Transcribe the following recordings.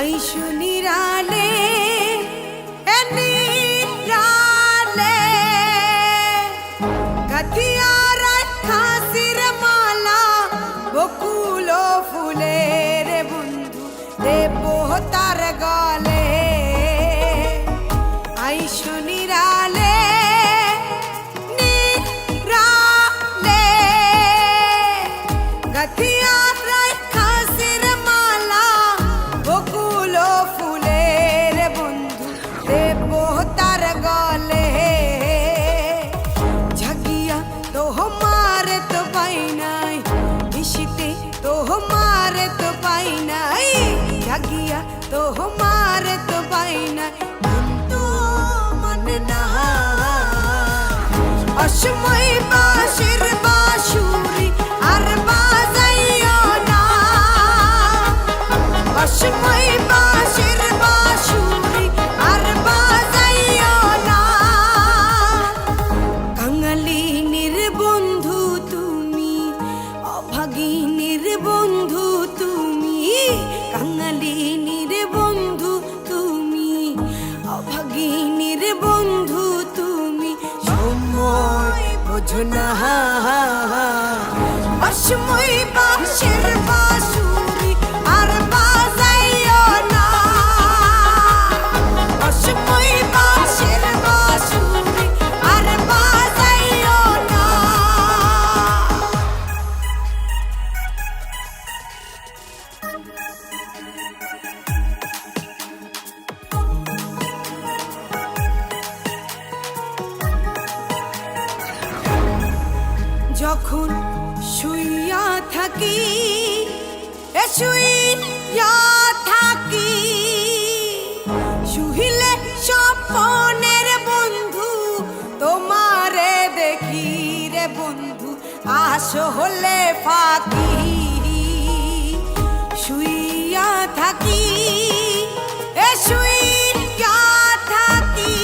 আইসু নিরালে নিরালে গাথিয়ার খাসির মালা বকুল ফুলের বন্ধু দেব তার গলে আইসু নিরালে নিরালে গাথিয়ার খাসির মালা বকুল ফুলের বন্ধু দেব তার গলে ঝাগিয়া তোমার তো পাই নাই নিশিতে তোমার তো পাই নাই ঝাগিয়া তোমার তো পাই নাই তো মানে না অসময় বাঁশির বাঁশুরি আর বাজাইও না অসময় বাঁশির বাঁশুরি আর বাজাইও না কাঙালিনীর বন্ধু তুমি অভাগিনীর বন্ধু তুমি কাঙালিনীর বন্ধু তুমি অভাগিনীর বন্ধু তুমি সময় বোঝো না অসময় বাঁশির বাঁশুরি আর বাজাইও না অসময় বাঁশির বাঁশুরি আর বাজাইও না যখন শুইয়া থাকি শুইয়া থাকি শুহিলে স্বপ্নের বন্ধু তোমারে দেখি রে বন্ধু আসো হলে ফাঁকি শুইয়া থাকি শুইয়া থাকি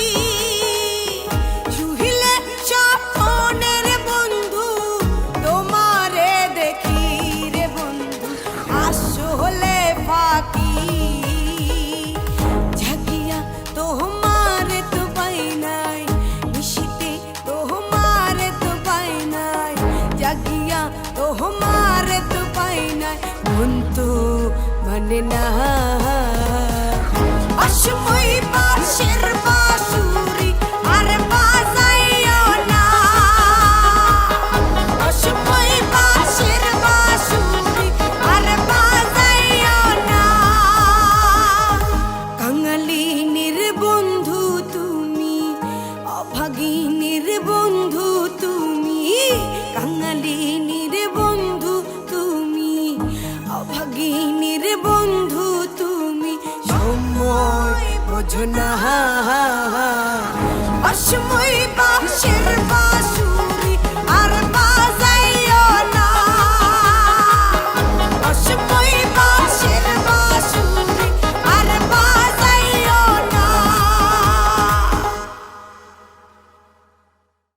শুহিলে স্বপ্নের বন্ধু তোমারে দেখি রে বন্ধু আসো হলে ফাঁকি ঝাগিয়া তোমারে তো পাই নাই নিশিতে তোমারে তো পাই নাই জাগিয়া তোমারে তো পাই নাই মন তো মানে না অসময় বাঁশির বাঁশুরি আর বাজাইও না অসময় বাঁশির বাঁশুরি আর বাজাইও না কাঙালিনীর বন্ধু তুমি অভাগিনীর বন্ধু তুমি কাঙালিনীর বন্ধু তুমি অভাগিনীর বন্ধু তুমি সময় বোঝো না অসময় বাঁশির